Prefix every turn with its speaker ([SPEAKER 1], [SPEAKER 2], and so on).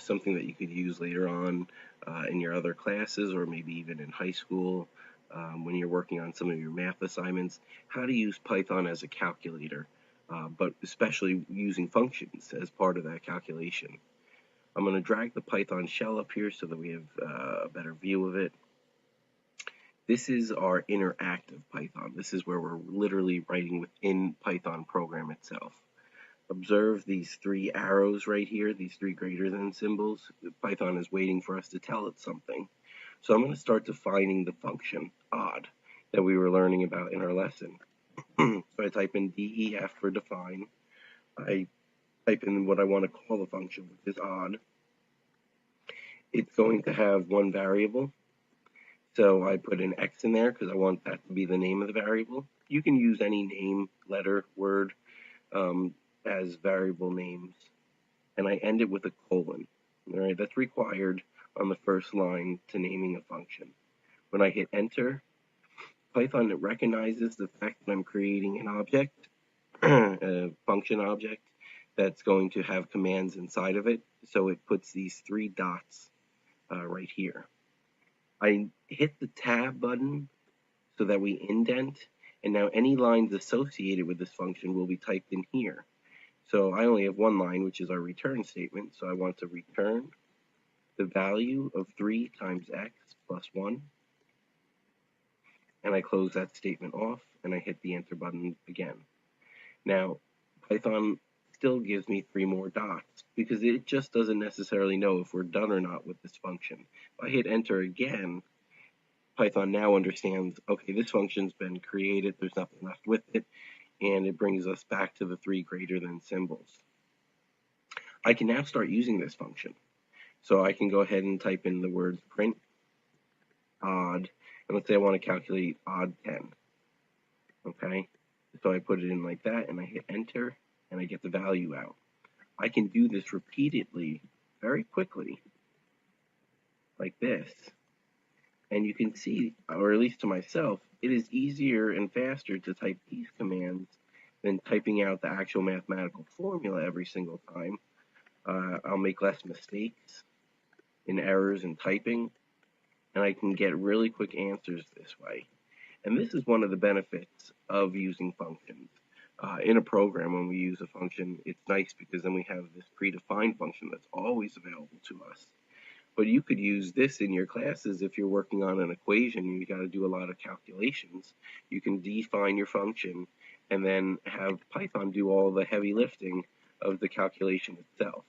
[SPEAKER 1] something that you could use later on in your other classes, or maybe even in high school when you're working on some of your math assignments, how to use Python as a calculator, but especially using functions as part of that calculation. I'm going to drag the Python shell up here so that we have a better view of it. This is our interactive Python. This is where we're literally writing within Python program itself. Observe these three arrows right here, these three greater than symbols. Python is waiting for us to tell it something. So I'm going to start defining the function odd that we were learning about in our lesson. So I type in def for define. I type in what I want to call the function, which is odd. It's going to have one variable. So I put an X in there because I want that to be the name of the variable. You can use any name, letter, word as variable names. And I end it with a colon. All right, that's required on the first line to naming a function. When I hit enter, Python recognizes the fact that I'm creating an object, a function object, that's going to have commands inside of it. So it puts these three dots right here. I hit the tab button so that we indent, and now any lines associated with this function will be typed in here. So I only have one line, which is our return statement, so I want to return the value of 3 times x plus 1, and I close that statement off, and I hit the enter button again. Now, Python still gives me 3 more dots, because it just doesn't necessarily know if we're done or not with this function. If I hit enter again, Python now understands, okay, this function's been created, there's nothing left with it, and it brings us back to the 3 greater than symbols. I can now start using this function. So I can go ahead and type in the words print odd, and let's say I want to calculate odd 10. Okay, so I put it in like that, and I hit enter, and I get the value out. I can do this repeatedly, very quickly, like this. And you can see, or at least to myself, it is easier and faster to type these commands than typing out the actual mathematical formula every single time. I'll make less mistakes in errors in typing, and I can get really quick answers this way. And this is one of the benefits of using functions. In a program, when we use a function, it's nice because then we have this predefined function that's always available to us. But you could use this in your classes if you're working on an equation and you got to do a lot of calculations. You can define your function and then have Python do all the heavy lifting of the calculation itself.